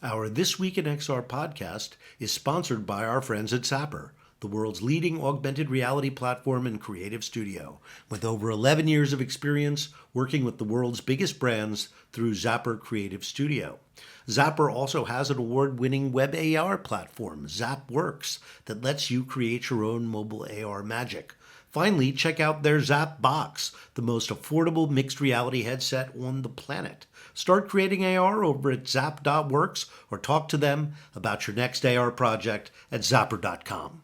Our This Week in XR podcast is sponsored by our friends at Zappar, the world's leading augmented reality platform and creative studio, with over 11 years of experience working with the world's biggest brands through Zappar Creative Studio. Zappar also has an award-winning web AR platform, ZapWorks, that lets you create your own mobile AR magic. Finally, check out their Zap Box, the most affordable mixed reality headset on the planet. Start creating AR over at zap.works or talk to them about your next AR project at zappar.com.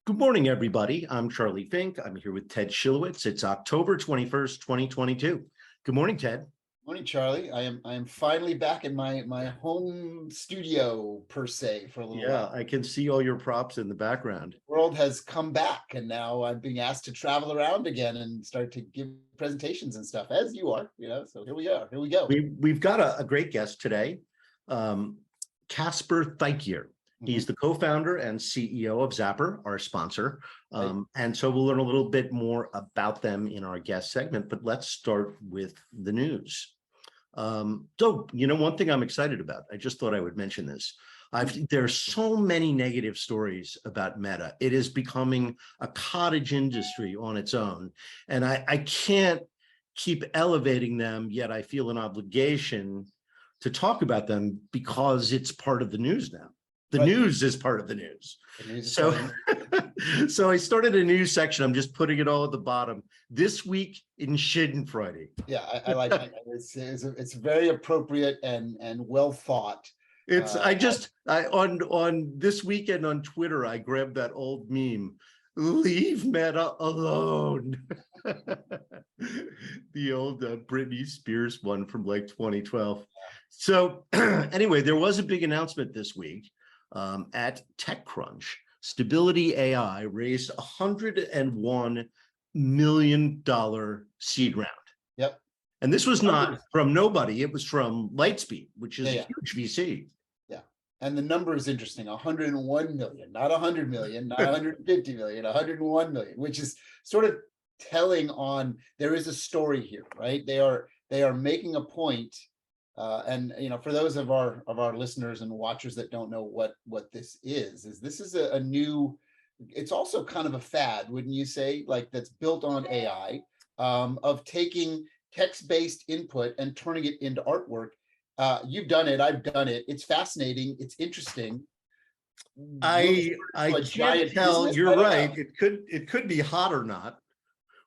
Good morning, everybody. I'm Charlie Fink. I'm here with Ted Schilowitz. It's October 21st, 2022. Good morning, Ted. Morning, Charlie. I am finally back in my home studio per se for a little while. I can see all your props in the background. The world has come back, and now I'm being asked to travel around again and start to give presentations and stuff, as you are. So here we are. Here we go. We've got a great guest today, Caspar Thykier. He's the co-founder and CEO of Zappar, our sponsor. And so we'll learn a little bit more about them in our guest segment, but let's start with the news. So, one thing I'm excited about, I just thought I would mention this. There's so many negative stories about Meta. It is becoming a cottage industry on its own. And I can't keep elevating them, yet I feel an obligation to talk about them because it's part of the news now. The news is part of the news. So I started a news section. I'm just putting it all at the bottom. This week in Schadenfreude. Yeah, I like it. It's very appropriate and well thought. On this weekend on Twitter, I grabbed that old meme. Leave Meta alone. The old Britney Spears one from like 2012. So anyway, there was a big announcement this week. At TechCrunch, Stability AI raised $101 million seed round. Yep. And this was not from nobody. It was from Lightspeed, which is a huge VC. Yeah. And the number is interesting. 101 million, not 100 million, not 150 million, 101 million, which is sort of telling on there is a story here, right? They are making a point. And for those of our listeners and watchers that don't know what this is this is a new, it's also kind of a fad, wouldn't you say, like that's built on AI, of taking text-based input and turning it into artwork. You've done it, I've done it. It's fascinating, it's interesting. I can't tell. You're right. It could be hot or not,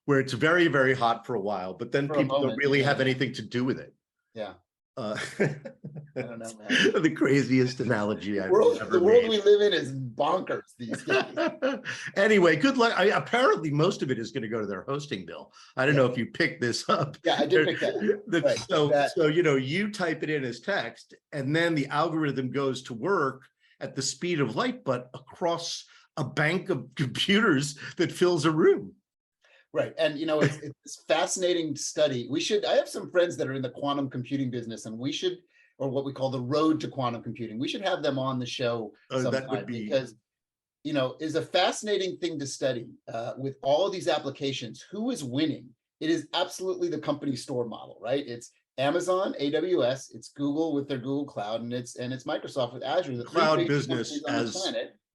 where it's very, very hot for a while, but then people don't really have anything to do with it. Yeah. I don't know, man. The craziest analogy I've ever The world made. we live in is bonkers these days. Anyway, good luck. Apparently, most of it is going to go to their hosting bill. I don't know if you picked this up. Yeah, I did pick that up. So you type it in as text, and then the algorithm goes to work at the speed of light, but across a bank of computers that fills a room. Right. And, it's this fascinating study. I have some friends that are in the quantum computing business, and or what we call the road to quantum computing. We should have them on the show sometime because, is a fascinating thing to study with all of these applications. Who is winning? It is absolutely the company store model, right? It's Amazon, AWS, it's Google with their Google Cloud, and it's Microsoft with Azure. The cloud business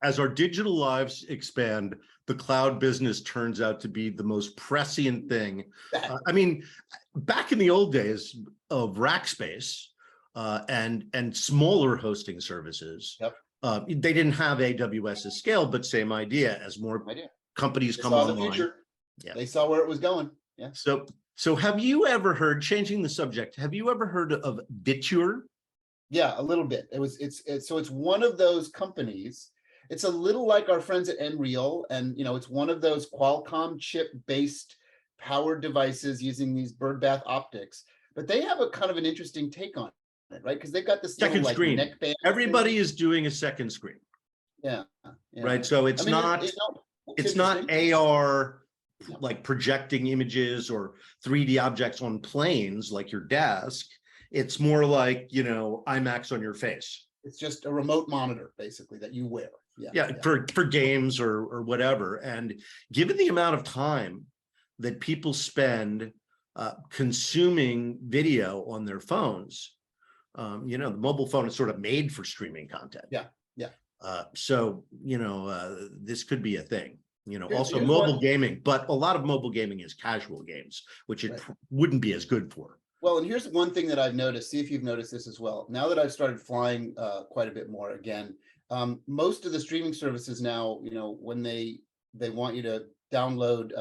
as our digital lives expand, the cloud business turns out to be the most prescient thing. Back in the old days of Rackspace and smaller hosting services, they didn't have AWS's scale, but same idea. As more companies come online, the future. They saw where it was going. Yeah. So have you ever heard, changing the subject, have you ever heard of TWIXR? Yeah, a little bit. It's one of those companies. It's a little like our friends at Nreal, and it's one of those Qualcomm chip-based powered devices using these birdbath optics. But they have a kind of an interesting take on it, right? Because they've got this second little, screen. Neckband. Everybody is doing a second screen. Yeah. Right. So it's not AR like projecting images or 3D objects on planes like your desk. It's more like IMAX on your face. It's just a remote monitor basically that you wear. For games or whatever. And given the amount of time that people spend consuming video on their phones, You know, the mobile phone is sort of made for streaming content. Yeah, yeah. So, you know, this could be a thing. You know, also Here's mobile one. gaming, but a lot of mobile gaming is casual games, which it Right. wouldn't be as good for. Well, and here's one thing that I've noticed. See if you've noticed this as well. Now that I've started flying quite a bit more again, most of the streaming services now, you know, when they want you to download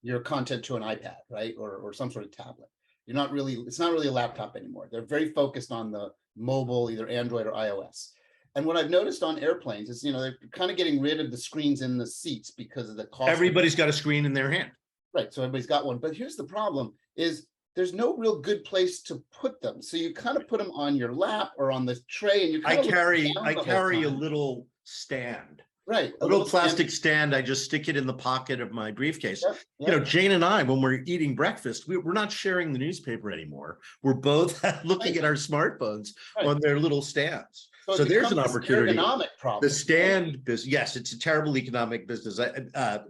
your content to an iPad, right, or some sort of tablet. You're not really. It's not really a laptop anymore. They're very focused on the mobile, either Android or iOS. And what I've noticed on airplanes is, you know, they're kind of getting rid of the screens in the seats because of the cost. Everybody's got a screen in their hand. Right. So everybody's got one. But here's the problem is there's no real good place to put them. So you kind of put them on your lap or on the tray, and you I kind of carry a little stand. Right. A little plastic stand. I just stick it in the pocket of my briefcase. Yep, yep. You know, Jane and I, when we're eating breakfast, we're not sharing the newspaper anymore. We're both looking at our smartphones on their little stands. So there's an opportunity. Ergonomic problem. The stand business, yes, it's a terrible economic business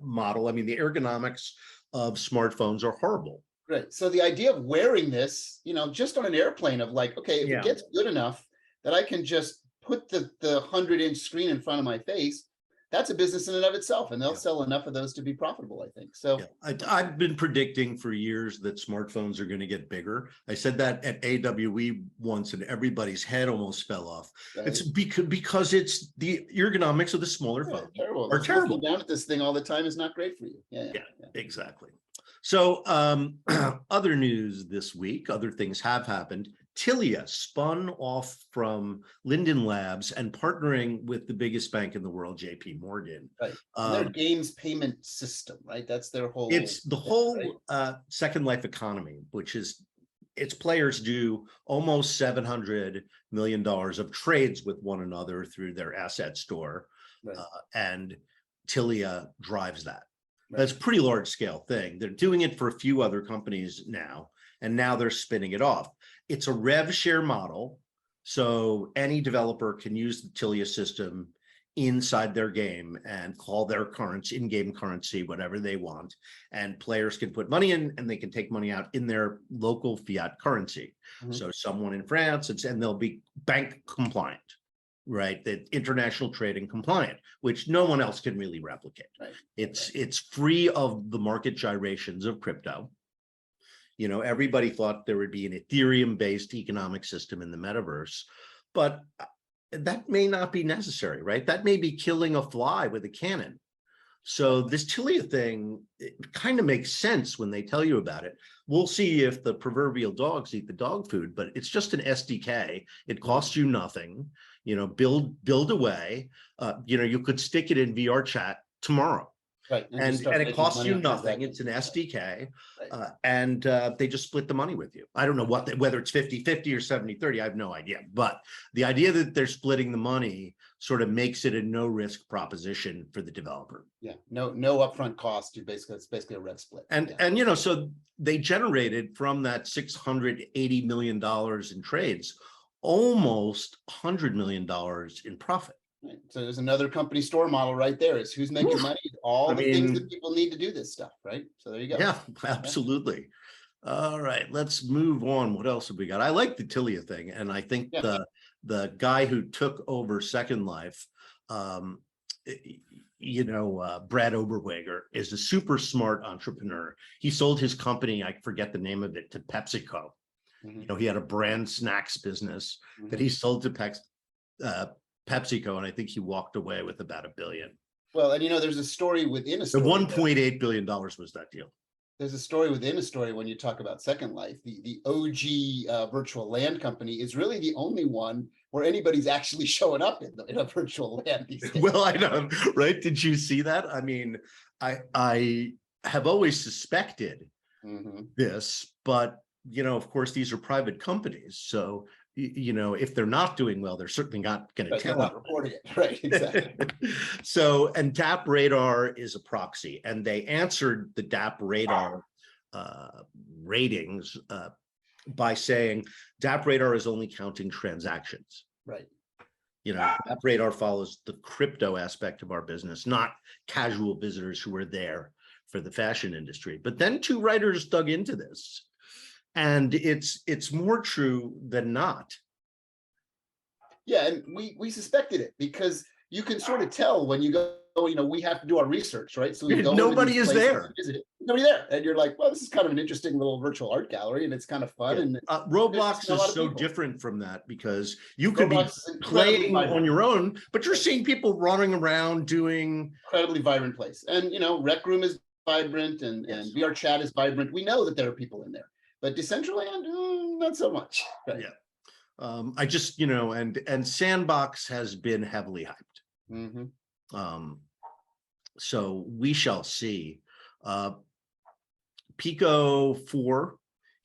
model. I mean, the ergonomics of smartphones are horrible. Right. So the idea of wearing this, you know, just on an airplane of like, okay, if it gets good enough that I can just put the 100-inch screen in front of my face, that's a business in and of itself, and they'll sell enough of those to be profitable, I think. So I've been predicting for years that smartphones are going to get bigger. I said that at AWE once, and everybody's head almost fell off. Right. It's because it's the ergonomics of the smaller phones are terrible. Looking down at this thing all the time is not great for you. Yeah, exactly. So other news this week, other things have happened. Tilia spun off from Linden Labs and partnering with the biggest bank in the world, JP Morgan. Right. Their games payment system, right? That's their whole. It's the whole Second Life economy, which is its players do almost $700 million of trades with one another through their asset store. Right. And Tilia drives that. Right. That's a pretty large scale thing. They're doing it for a few other companies now, and now they're spinning it off. It's a rev share model, so any developer can use the Tilia system inside their game and call their currency, in-game currency, whatever they want, and players can put money in and they can take money out in their local fiat currency. Mm-hmm. So someone in France, and they'll be bank compliant, right? The international trading compliant, which no one else can really replicate. Right. It's free of the market gyrations of crypto. You know, everybody thought there would be an Ethereum-based economic system in the metaverse, but that may not be necessary, right? That may be killing a fly with a cannon. So this Tilia thing, it kind of makes sense when they tell you about it. We'll see if the proverbial dogs eat the dog food, but it's just an SDK. It costs you nothing. You know, build away. You know, you could stick it in VR chat tomorrow. Right. And it costs you nothing. It's an SDK. Right. And they just split the money with you. I don't know whether it's 50-50 or 70-30. I have no idea. But the idea that they're splitting the money sort of makes it a no risk proposition for the developer. Yeah. No upfront cost. It's basically a rev split. And you know, so they generated from that $680 million in trades, almost $100 million in profit. Right. So there's another company store model right there. Is who's making money? All the things that people need to do this stuff, right? So there you go. Yeah, absolutely. All right, let's move on. What else have we got? I like the Tilia thing, and I think the guy who took over Second Life, you know, Brad Oberweger, is a super smart entrepreneur. He sold his company, I forget the name of it, to PepsiCo. Mm-hmm. You know, he had a brand snacks business that he sold to PepsiCo, and I think he walked away with about $1 billion. Well, and you know, there's a story within a story. The $1.8 billion was that deal. There's a story within a story when you talk about Second Life. The OG virtual land company is really the only one where anybody's actually showing up in a virtual land these days. Well, I know, right? Did you see that? I mean, I have always suspected this, but you know, of course, these are private companies, so you know, if they're not doing well, they're certainly not going to tell. Not reporting it, right? Exactly. So, and DAP Radar is a proxy, and they answered the DAP Radar ratings by saying DAP Radar is only counting transactions. Right. You know, DAP Radar follows the crypto aspect of our business, not casual visitors who are there for the fashion industry. But then two writers dug into this. And it's more true than not Yeah, and we suspected it because you can sort of tell when you go, we have to do our research, right? So we go into Nobody these is places there. to visit it, nobody there. And you're like, well, this is kind of an interesting little virtual art gallery and it's kind of fun. Yeah. And Roblox a lot is of so people. different from that because you could be Roblox is incredibly playing on vibrant, your own, but you're seeing people running around doing. incredibly vibrant place. And, Rec Room is vibrant and VR Chat is vibrant. We know that there are people in there, but Decentraland, not so much. Right? Yeah. I just, and Sandbox has been heavily hyped. Mm-hmm. So we shall see. Pico 4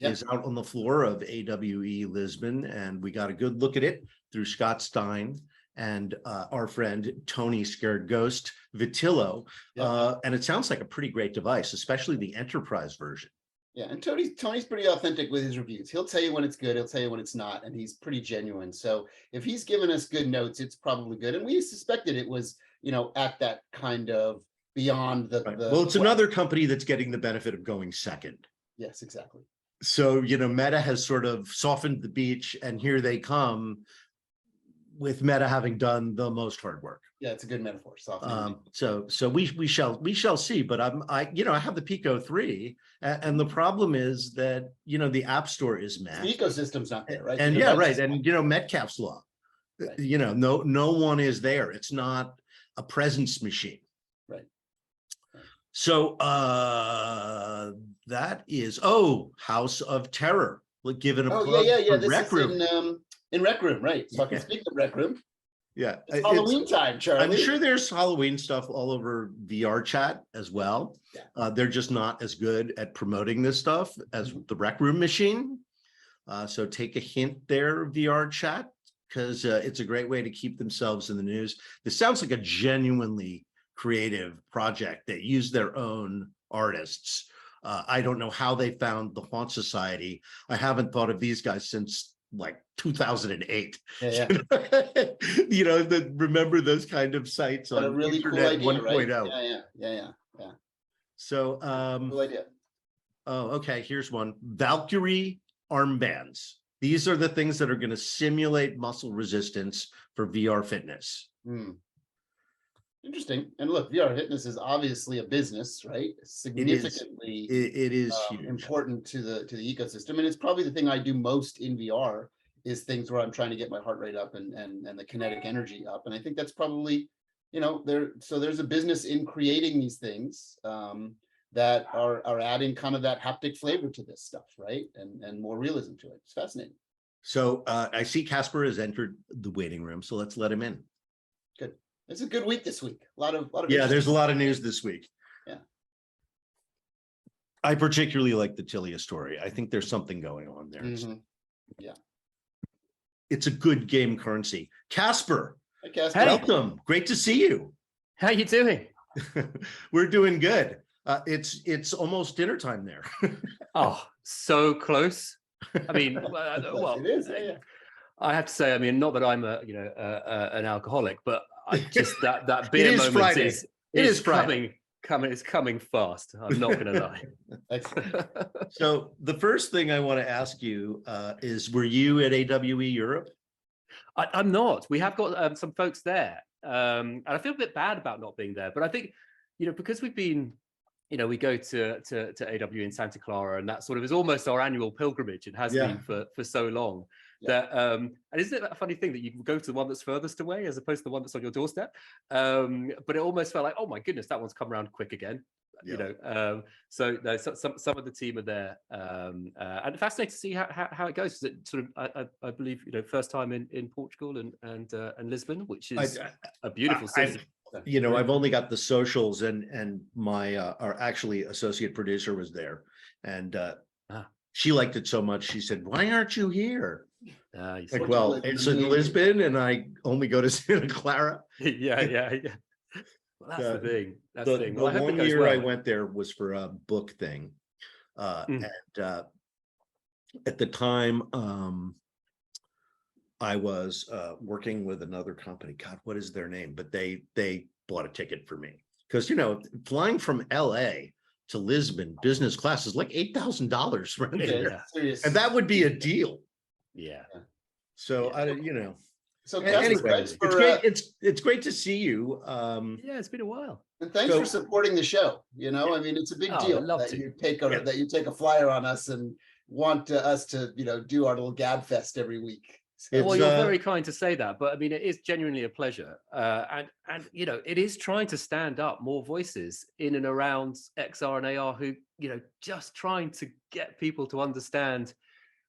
is out on the floor of AWE Lisbon, and we got a good look at it through Scott Stein and our friend Tony Scared Ghost Vitillo. And it sounds like a pretty great device, especially the enterprise version. Yeah, and Tony's pretty authentic with his reviews. He'll tell you when it's good, he'll tell you when it's not, and he's pretty genuine. So if he's given us good notes, it's probably good. And we suspected it was, at that kind of beyond the. Right. Well, it's another company that's getting the benefit of going second. Yes, exactly. So, Meta has sort of softened the beach, and here they come with Meta having done the most hard work. Yeah, it's a good metaphor. So we shall see. But I have the Pico 3, and the problem is that the App Store is meh. The ecosystem's not there, right? And right. And Metcalfe's law. Right. No one is there. It's not a presence machine. Right. So that is House of Terror. Given a plug for Rec Room. In Rec Room, right? So I can speak of Rec Room. Yeah, it's Halloween time, Charlie. I'm sure there's Halloween stuff all over VR Chat as well. Yeah. They're just not as good at promoting this stuff as the Rec Room machine. So take a hint there, VR Chat, because it's a great way to keep themselves in the news. This sounds like a genuinely creative project that used their own artists. I don't know how they found the Haunt Society. I haven't thought of these guys since like 2008. Yeah. Remember those kind of sites on a really Internet cool idea, 1.0. Right? Yeah. So cool idea. Oh, okay, here's one. Valkyrie armbands. These are the things that are going to simulate muscle resistance for VR fitness. Interesting. And look, VR fitness is obviously a business, right? Significantly, it is huge. Important to the ecosystem, and it's probably the thing I do most in VR is things where I'm trying to get my heart rate up and the kinetic energy up, and I think that's probably there's a business in creating these things that are adding kind of that haptic flavor to this stuff, right? And more realism to it. It's fascinating. So I see Caspar has entered the waiting room, so let's let him in. Good. It's a good week this week. A lot of there's a lot of news this week. Yeah. I particularly like the Tilia story. I think there's something going on there. Mm-hmm. Yeah. It's a good game currency. Caspar. Hi, Caspar. Hey. Welcome. Great to see you. How you doing? We're doing good. It's almost dinner time there. Oh, so close. I mean, well, it is. Yeah. I have to say, I mean, not that I'm an alcoholic, but I just that beer moment Friday. is coming fast. I'm not going to lie. Excellent. So the first thing I want to ask you is, were you at AWE Europe? I'm not. We have got some folks there, and I feel a bit bad about not being there. But I think, because we've been, we go to AWE in Santa Clara, and that sort of is almost our annual pilgrimage. It has been for so long. That and isn't it a funny thing that you go to the one that's furthest away as opposed to the one that's on your doorstep? But it almost felt like, oh my goodness, that one's come around quick again. So some of the team are there, and fascinating to see how it goes. It sort of, I believe, first time in Portugal and Lisbon, which is a beautiful city. I've only got the socials, and my our actually associate producer was there, and she liked it so much. She said, "Why aren't you here?" Like, well, it's in Lisbon, and I only go to Santa Clara. Yeah. Well, that's the thing. That's the thing. Well, the one year I went there was for a book thing, and at the time, I was working with another company. God, what is their name? But they bought a ticket for me because flying from LA to Lisbon business class is like $8,000 right there, and that would be a deal. Yeah. So So Caspar, Anyway, thanks it's for great. It's great to see you. Yeah, it's been a while. and thanks for supporting the show. You know, I mean, it's a big Oh, deal I'd love that to. you take a flyer on us and want us to, you know, do our little gab fest every week. So, Well, you're very kind to say that, but I mean, it is genuinely a pleasure. And you know, it is trying to stand up more voices in and around XR and AR who, you know, just trying to get people to understand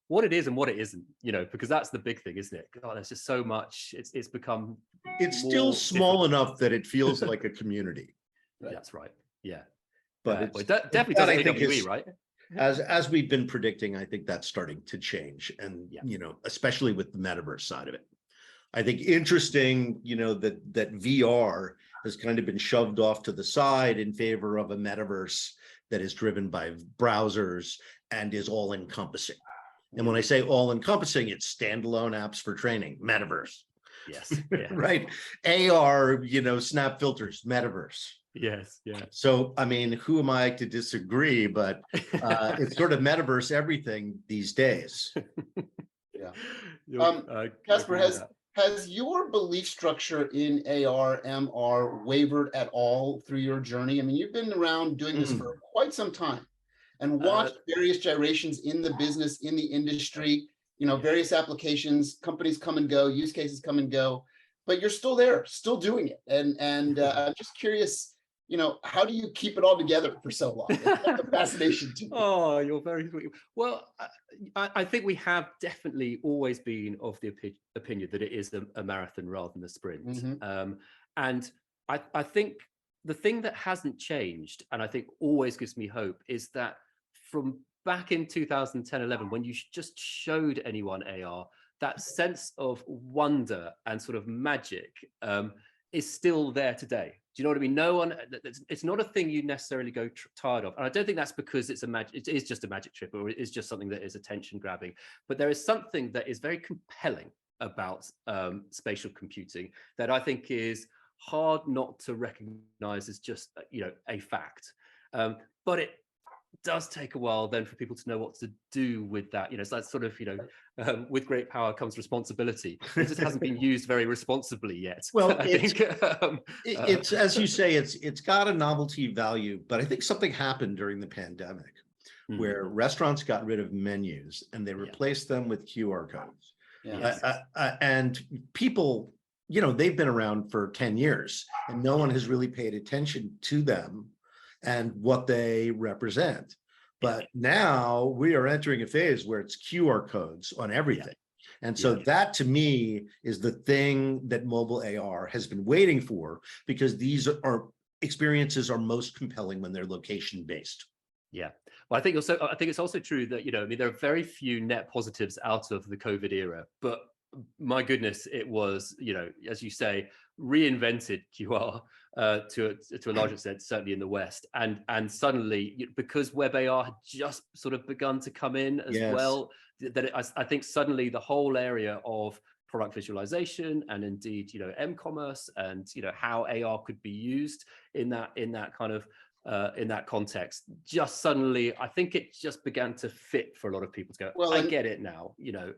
what it is and what it isn't, you know, because that's the big thing, isn't it? God, there's just so much. It's become. It's still more small difficult. enough that it feels like a community. Right. That's right. Yeah. But Well, that definitely does I think AWE, is- right? as we've been predicting, I think that's starting to change, and Yeah. you know, especially with the metaverse side of it. I think interesting, you know, that VR has kind of been shoved off to the side in favor of a metaverse that is driven by browsers and is all encompassing. And when I say all encompassing, it's standalone apps for training, metaverse. Yes. Yeah. Right. AR, you know, snap filters, metaverse. Yes. Yeah. So, I mean, who am I to disagree? But it's sort of metaverse everything these days. Yeah. I Caspar, agree with that. has your belief structure in AR, MR wavered at all through your journey? I mean, you've been around doing this for quite some time and watched various gyrations in the business, in the industry, you know, various applications, companies come and go, use cases come and go, but you're still there, still doing it. And I'm just curious, you know, how do you keep it all together for so long? It's like a fascination to me. Oh, you're very sweet. Well, I think we have definitely always been of the opinion that it is a marathon rather than a sprint. Mhm. And I think the thing that hasn't changed, and I think always gives me hope, is that from back in 2010, 11, when you just showed anyone AR, that sense of wonder and sort of magic is still there today. Do you know what I mean? No one, it's not a thing you necessarily go tired of. And I don't think that's because it is just a magic trick, or it is just something that is attention grabbing. But there is something that is very compelling about spatial computing that I think is hard not to recognize as just, you know, a fact. But it does take a while then for people to know what to do with that. You know, so that's sort of, you know, with great power comes responsibility. It just hasn't been used very responsibly yet. Well, I think, it's as you say, it's got a novelty value, but I think something happened during the pandemic where restaurants got rid of menus and they replaced them with QR codes. And people, you know, they've been around for 10 years and no one has really paid attention to them and what they represent. But now we are entering a phase where it's QR codes on everything. And so that to me is the thing that mobile AR has been waiting for, because these are experiences are most compelling when they're location based. Yeah. Well, I think it's also true that, you know, I mean, there are very few net positives out of the COVID era, but my goodness, it was, you know, as you say, reinvented QR to a large extent, certainly in the West, and suddenly, because Web AR had just sort of begun to come in as well, that I think suddenly the whole area of product visualization and indeed, you know, m-commerce and, you know, how AR could be used in that kind of in that context, just suddenly, I think it just began to fit for a lot of people to go, well, I get it now, you know.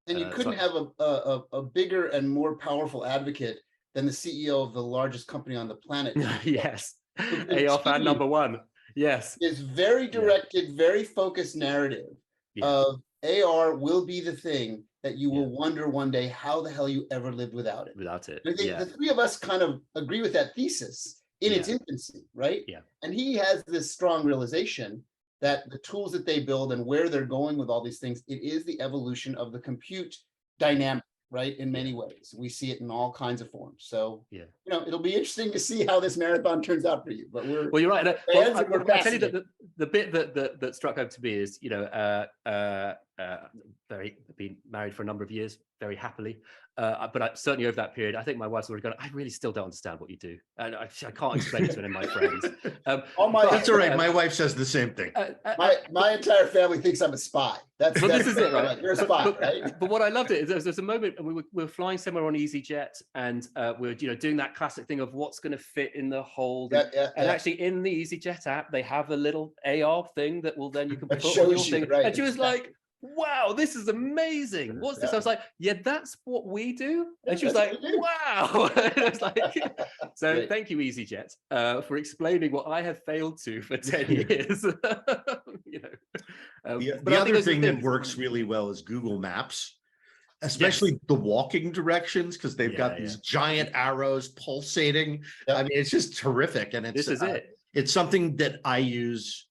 And you couldn't have a bigger and more powerful advocate than the CEO of the largest company on the planet. Yes, AR fan number one. Yes, it's very directed, very focused narrative of AR will be the thing that you will wonder one day how the hell you ever lived without it. Without it, I think the three of us kind of agree with that thesis in its infancy, right? Yeah. And he has this strong realization that the tools that they build and where they're going with all these things, it is the evolution of the compute dynamic, right? In many ways, we see it in all kinds of forms. So, you know, it'll be interesting to see how this marathon turns out for you. But well, you're right. I tell you that the bit that struck home to me is, you know, been married for a number of years, very happily. But certainly over that period, I think my wife's already gone, I really still don't understand what you do. And I can't explain it to any of my friends. That's all right. My wife says the same thing. My entire family thinks I'm a spy. This is it, right? You're a spy, right? But what I loved it is there's a moment, and we were flying somewhere on EasyJet, and we were, you know, doing that classic thing of what's going to fit in the hold. And actually in the EasyJet app, they have a little AR thing that will then you can put on your thing. Right, and she was like, wow, this is amazing. What's this? I was like, yeah, that's what we do. And she was That's like, what we do. wow. And I was like, so Great. thank you, EasyJet, for explaining what I have failed to for 10 years. You know, The, but the I think other those are thing that things. works really well is Google Maps, especially the walking directions, because they've got these giant arrows pulsating. Yep. I mean, it's just terrific. And This is it. it's something that I use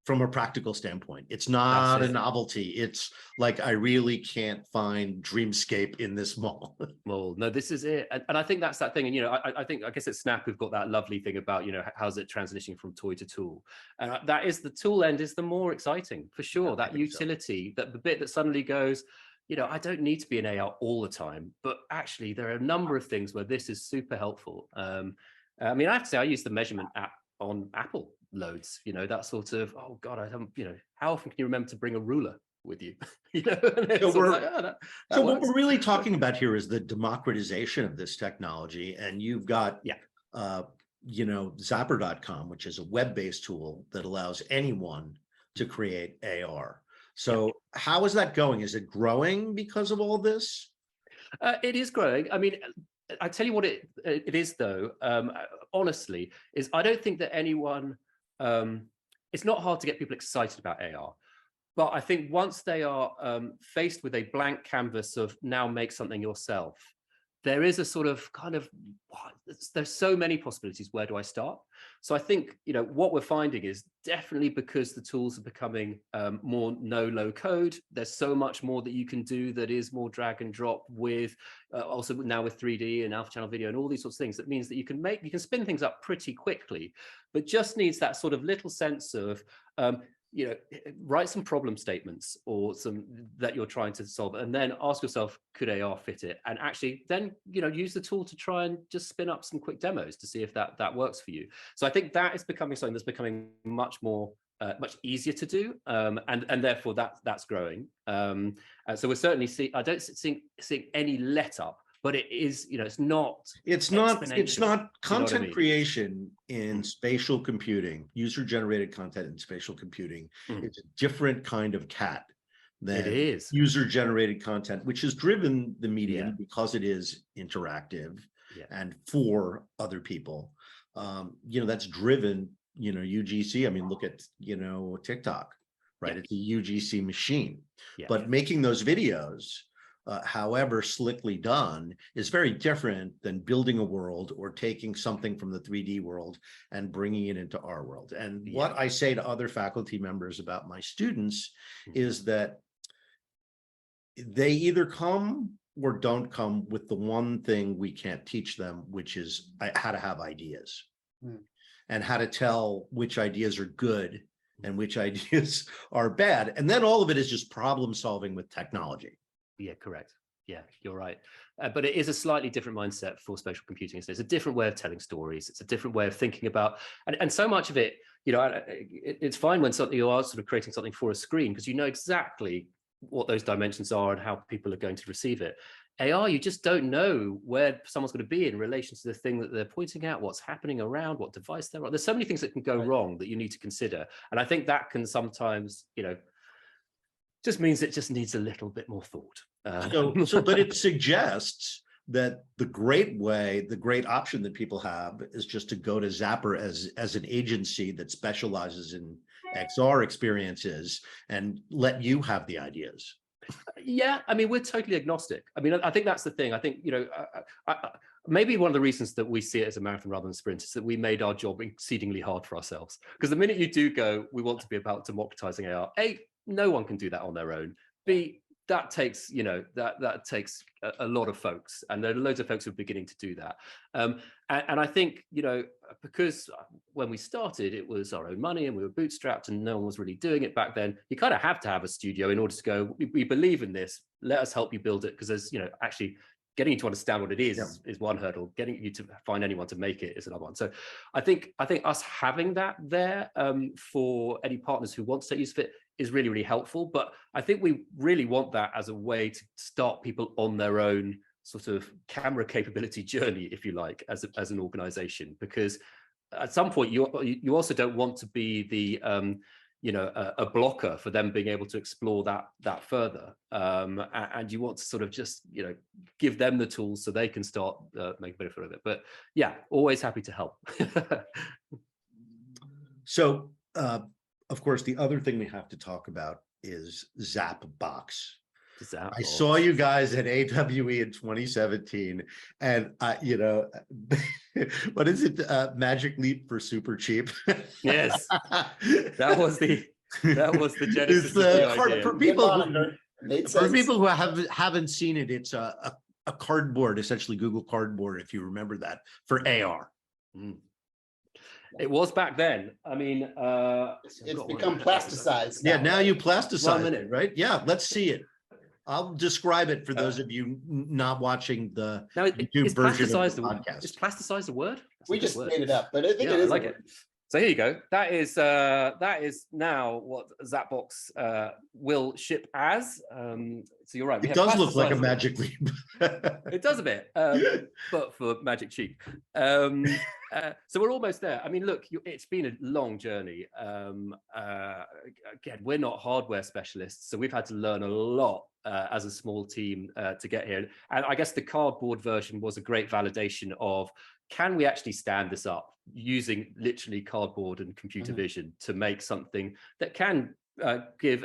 from a practical standpoint. It's not a novelty. It's like, I really can't find Dreamscape in this mall. Well, no, this is it. And I think that's that thing. And, you know, I guess at Snap, we've got that lovely thing about, you know, how's it transitioning from toy to tool? That is, the tool end is the more exciting, for sure. Yeah, that utility, that the bit that suddenly goes, you know, I don't need to be an AR all the time, but actually there are a number of things where this is super helpful. I mean, I have to say, I use the measurement app on Apple loads, you know, that sort of, oh God, I don't, you know, how often can you remember to bring a ruler with you? You know, so what we're really talking about here is the democratization of this technology. And you've got, you know, Zappar.com, which is a web-based tool that allows anyone to create AR. So how is that going? Is it growing because of all this? It is growing. I mean, I tell you what it is, though, honestly, is I don't think that anyone, it's not hard to get people excited about AR. But I think once they are faced with a blank canvas of now make something yourself, there is a sort of kind of, there's so many possibilities. Where do I start? So I think, you know, what we're finding is definitely because the tools are becoming more low code. There's so much more that you can do that is more drag and drop with also now with 3D and alpha channel video and all these sorts of things. That means that you can spin things up pretty quickly, but just needs that sort of little sense of, you know, write some problem statements or some that you're trying to solve, and then ask yourself, could AR fit it? And actually then, you know, use the tool to try and just spin up some quick demos to see if that works for you. So I think that is becoming something that's becoming much more, much easier to do. And therefore that's growing. So we're certainly I don't see any let up, but it is, you know, it's not content creation in spatial computing, user-generated content in spatial computing. It's a different kind of cat than it is user-generated content, which has driven the medium because it is interactive and for other people. You know, that's driven, you know, UGC. I mean, look at, you know, TikTok, right? It's a UGC machine, but making those videos, however slickly done, is very different than building a world or taking something from the 3D world and bringing it into our world. And what I say to other faculty members about my students is that they either come or don't come with the one thing we can't teach them, which is how to have ideas and how to tell which ideas are good and which ideas are bad. And then all of it is just problem solving with technology. Yeah, correct. Yeah, you're right. But it is a slightly different mindset for spatial computing. So it's a different way of telling stories. It's a different way of thinking about, and so much of it, you know, it's fine when you are sort of creating something for a screen because you know exactly what those dimensions are and how people are going to receive it. AR, you just don't know where someone's going to be in relation to the thing that they're pointing at, what's happening around, what device they're on. There's so many things that can go wrong that you need to consider. And I think that can sometimes, you know, just means it just needs a little bit more thought. But it suggests that the great option that people have is just to go to Zappar as an agency that specializes in XR experiences and let you have the ideas. Yeah, I mean, we're totally agnostic. I mean, I think that's the thing. I think, you know, maybe one of the reasons that we see it as a marathon rather than a sprint is that we made our job exceedingly hard for ourselves. Because the minute you do go, we want to be about democratizing AR. A, no one can do that on their own. B, that takes, you know, that takes a lot of folks, and there are loads of folks who are beginning to do that. And I think, you know, because when we started, it was our own money and we were bootstrapped and no one was really doing it back then. You kind of have to have a studio in order to go, we believe in this, let us help you build it. Because there's, you know, actually getting you to understand what it is one hurdle. Getting you to find anyone to make it is another one. So I think us having that there for any partners who want to take use of it is really, really helpful. But I think we really want that as a way to start people on their own sort of camera capability journey, if you like, as an organization, because at some point you also don't want to be the a blocker for them being able to explore that further. And you want to sort of just, give them the tools so they can start making benefit of it. But yeah, always happy to help. So, of course, the other thing we have to talk about is Zapbox. I saw you guys at AWE in 2017, and what is it? Magic Leap for super cheap. Yes, that was the genesis of the idea. For people who haven't seen it, it's a cardboard, essentially Google Cardboard, if you remember that, for AR. Mm. It was back then. I mean, it's become plasticized. Yeah, now you plasticize it, right? Yeah, let's see it. I'll describe it for those of you not watching the YouTube version of the podcast. Is plasticized a word? We just made it up, but I think it is. I like it. So here you go. That is now what Zapbox will ship as. So you're right. It does look like a Magic Leap. It does a bit, but for magic cheap. So we're almost there. I mean, look, it's been a long journey. Again, we're not hardware specialists, so we've had to learn a lot as a small team to get here. And I guess the cardboard version was a great validation of, can we actually stand this up using literally cardboard and computer vision to make something that can give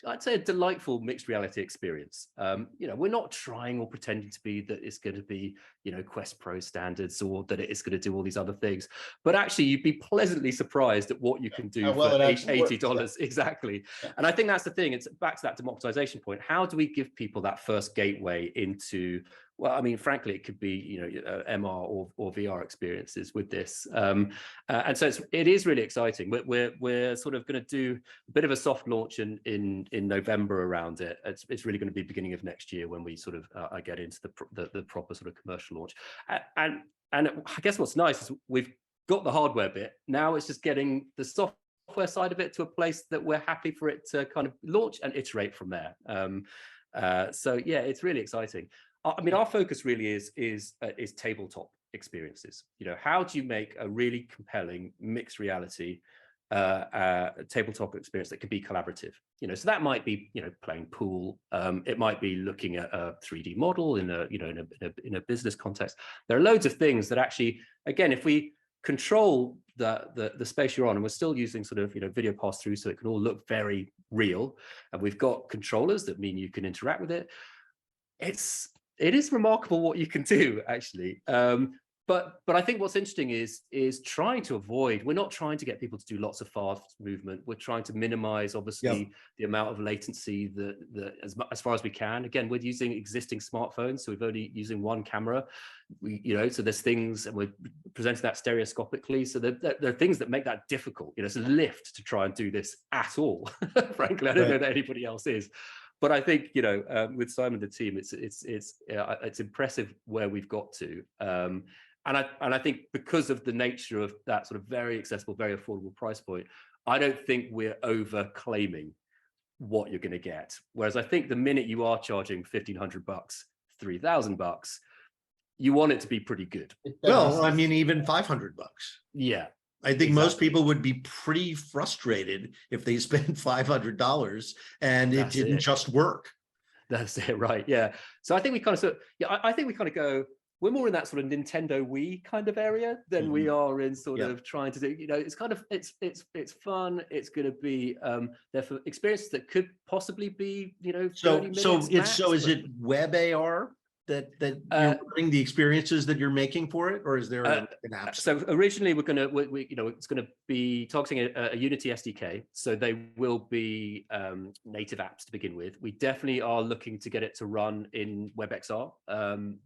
I'd say a delightful mixed reality experience. We're not trying or pretending to be that it's going to be, Quest Pro standards, or that it's going to do all these other things. But actually, you'd be pleasantly surprised at what you can do for $80. Exactly. Yeah. And I think that's the thing. It's back to that democratization point. How do we give people that first gateway into, well, I mean, frankly, it could be, MR or VR experiences with this. And so it is really exciting. We're sort of going to do a bit of a soft launch in November around it. It's really going to be beginning of next year when we sort of I get into the proper sort of commercial launch. And I guess what's nice is we've got the hardware bit. Now it's just getting the software side of it to a place that we're happy for it to kind of launch and iterate from there. So yeah, it's really exciting. I mean, our focus really is tabletop experiences. How do you make a really compelling mixed reality tabletop experience that can be collaborative? So that might be playing pool. It might be looking at a 3D model in a business context. There are loads of things that actually, again, if we control the space you're on, and we're still using sort of video pass through, so it can all look very real, and we've got controllers that mean you can interact with it. It is remarkable what you can do, actually. But I think what's interesting is trying to avoid. We're not trying to get people to do lots of fast movement. We're trying to minimize, obviously, the amount of latency that as far as we can. Again, we're using existing smartphones, so we're only using one camera. So there's things, and we're presenting that stereoscopically. So there are things that make that difficult. It's a lift to try and do this at all. Frankly, I don't know that anybody else is. But I think with Simon and the team, it's impressive where we've got to. And I think because of the nature of that sort of very accessible, very affordable price point, I don't think we're over claiming what you're going to get. Whereas I think the minute you are charging $1,500, $3,000, you want it to be pretty good. Well, I mean, even $500. Yeah. I think most people would be pretty frustrated if they spent $500 and it didn't just work. That's it, right? Yeah. So I think we kind of I think we kind of go. We're more in that sort of Nintendo Wii kind of area than we are in sort of trying to do. It's kind of it's fun. It's going to be there for experiences that could possibly be 30 minutes So is it web AR that you're running the experiences that you're making for it, or is there an app? So originally it's going to be targeting a Unity SDK, so they will be native apps to begin with. We definitely are looking to get it to run in WebXR,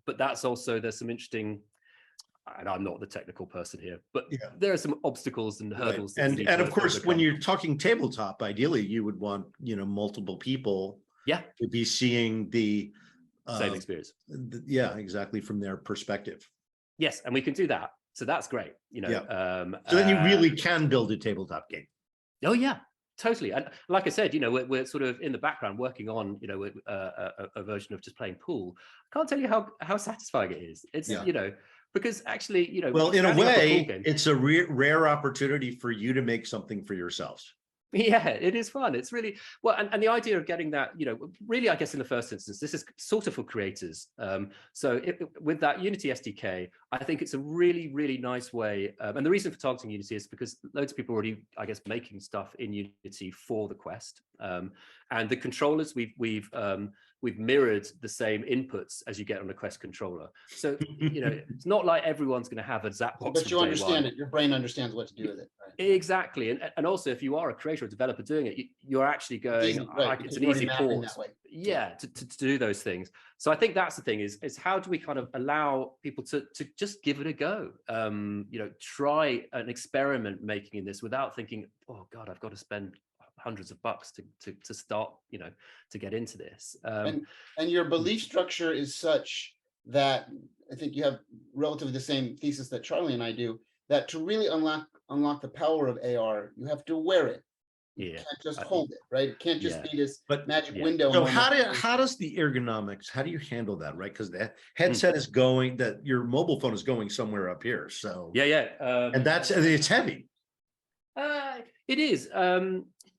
but that's also, there's some interesting, and I'm not the technical person here, but there are some obstacles and hurdles. Right. And of course, when you're talking tabletop, ideally you would want multiple people to be seeing the same experience. Yeah, exactly, from their perspective. Yes, and we can do that. So that's great. So then you really can build a tabletop game. Oh yeah, totally. And like I said, we're sort of in the background working on a version of just playing pool. I can't tell you how satisfying it is. It's because actually, you know, Well, in a standing up way, pool game, it's a rare opportunity for you to make something for yourselves. yeah, it is fun. It's really well, and the idea of getting that, you know, really, I guess in the first instance, this is sort of for creators. So with that Unity SDK, I think it's a really, really nice way. And the reason for targeting Unity is because loads of people are already, I guess, making stuff in Unity for the Quest. And the controllers, we've mirrored the same inputs as you get on a Quest controller. So, you know, it's not like everyone's going to have a Zapbox. But you understand it. Your brain understands what to do with it. Right? Exactly. And also, if you are a creator or developer doing it, you're actually going, easy, right, it's an easy port. that way. Yeah, to do those things. So I think that's the thing is how do we kind of allow people to just give it a go? You know, try an experiment making in this without thinking, oh God, I've got to spend hundreds of bucks to start, you know, to get into this. And your belief structure is such that I think you have relatively the same thesis that Charlie and I do, that to really unlock the power of AR, you have to wear it. You can't just hold it, right? It can't just be this magic window. So how does the ergonomics, how do you handle that, right? Because the headset is going, that your mobile phone is going somewhere up here. So and it's heavy. It is.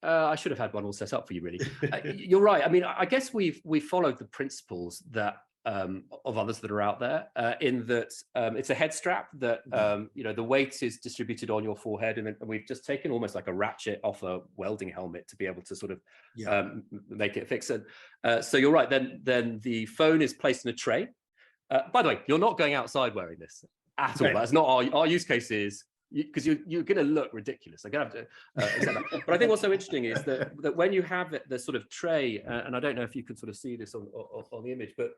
I should have had one all set up for you, really. You're right. I mean, I guess we've followed the principles that of others that are out there, in that it's a head strap that you know, the weight is distributed on your forehead, and we've just taken almost like a ratchet off a welding helmet to be able to sort of make it fix it. So you're right. Then the phone is placed in a tray. By the way, you're not going outside wearing this at all. That's not our use case. Is because you're going to look ridiculous. I'm going to have to accept that. But I think what's so interesting is that when you have the sort of tray, and I don't know if you can sort of see this on the image, but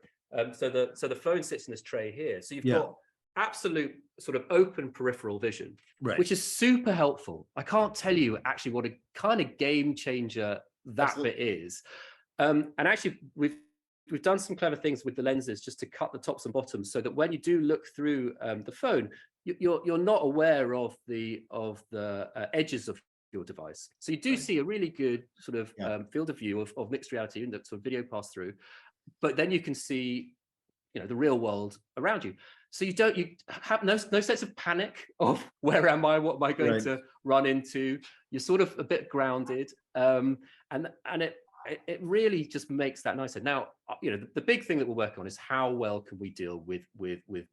so the phone sits in this tray here. So you've got absolute sort of open peripheral vision, which is super helpful. I can't tell you actually what a kind of game changer that bit is. And actually, we've done some clever things with the lenses just to cut the tops and bottoms so that when you do look through the phone, you're not aware of the edges of your device. So you do see a really good sort of field of view of mixed reality and the sort of video pass through, but then you can see, you know, the real world around you. So you have no sense of panic of where am I, what am I going to run into? You're sort of a bit grounded, and it really just makes that nicer. Now, you know, the big thing that we're working on is how well can we deal with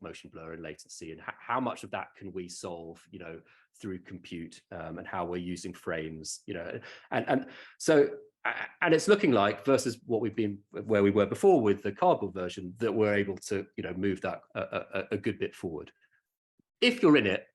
motion blur and latency, and how much of that can we solve, you know, through compute, and how we're using frames, you know, and so, and it's looking like, versus what where we were before with the cardboard version, that we're able to, you know, move that a good bit forward. If you're in it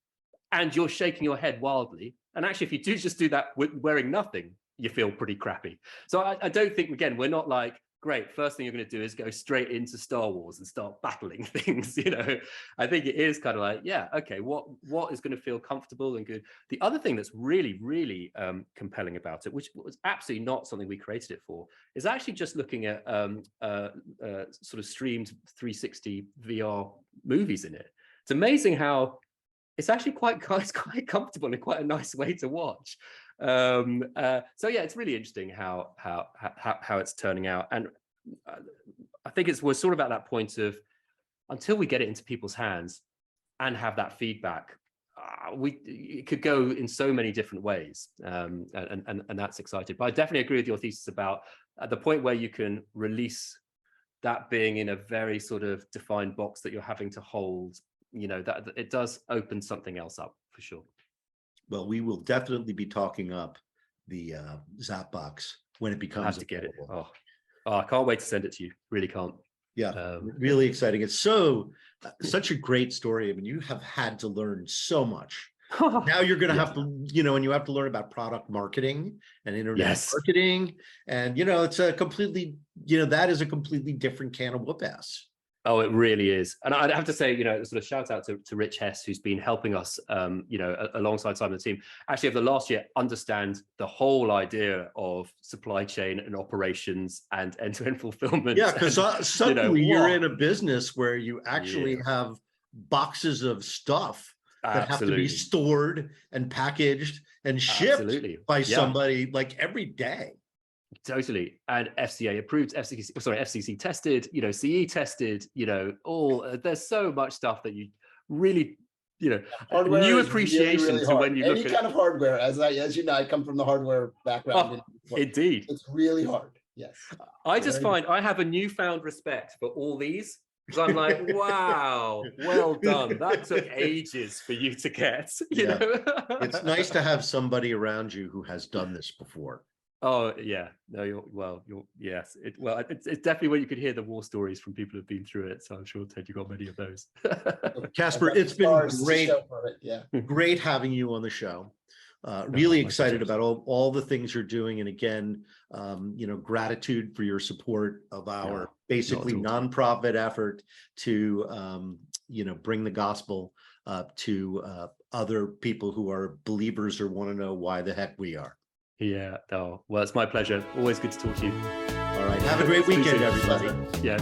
and you're shaking your head wildly, and actually if you just do that with wearing nothing, you feel pretty crappy. So I don't think, again, we're not like, great, first thing you're going to do is go straight into Star Wars and start battling things, you know. I think it is kind of like, yeah, okay, what is going to feel comfortable and good. The other thing that's really, really compelling about it, which was absolutely not something we created it for, is actually just looking at sort of streamed 360 VR movies in it. It's amazing how it's actually quite comfortable and quite a nice way to watch. So yeah, it's really interesting how it's turning out, and I think we're sort of at that point of, until we get it into people's hands and have that feedback, it could go in so many different ways, and that's exciting. But I definitely agree with your thesis about at the point where you can release that being in a very sort of defined box that you're having to hold, you know, that it does open something else up for sure. Well, we will definitely be talking up the Zapbox when it becomes. I have to get it. Oh, I can't wait to send it to you. Really can't. Yeah, really exciting. It's such a great story. I mean, you have had to learn so much. Now you're going to have to, you know, and you have to learn about product marketing and internet marketing, and you know, it's a completely, you know, that is a completely different can of whoop ass. Oh, it really is. And I'd have to say, you know, sort of shout out to Rich Hess, who's been helping us, you know, alongside Simon and the team, actually over the last year, understand the whole idea of supply chain and operations and end-to-end fulfillment. Yeah, because suddenly you're in a business where you actually have boxes of stuff that have to be stored and packaged and shipped by somebody like every day. Totally. And FCA approved, FCC tested, you know, CE tested, you know, there's so much stuff that you really, you know, Hardware new is appreciation really, really to hard. when you Any look at kind it. of hardware, as you know, I come from the hardware background. Oh, indeed. It's really hard. Yes. I just Very find I have a newfound respect for all these, because I'm like, wow, well done. That took ages for you to get, you Yeah. know. It's nice to have somebody around you who has done this before. Oh yeah, no, yes. It's definitely where you could hear the war stories from people who've been through it. So I'm sure, Ted, you got many of those. Casper, it's been great, Yeah. great having you on the show. Really excited pleasure. about all the things you're doing. And again, gratitude for your support of our basically nonprofit effort to, bring the gospel to other people who are believers or want to know why the heck we are. Yeah. Oh, well, it's my pleasure. Always good to talk to you. All right. Have a great weekend, everybody. Yeah.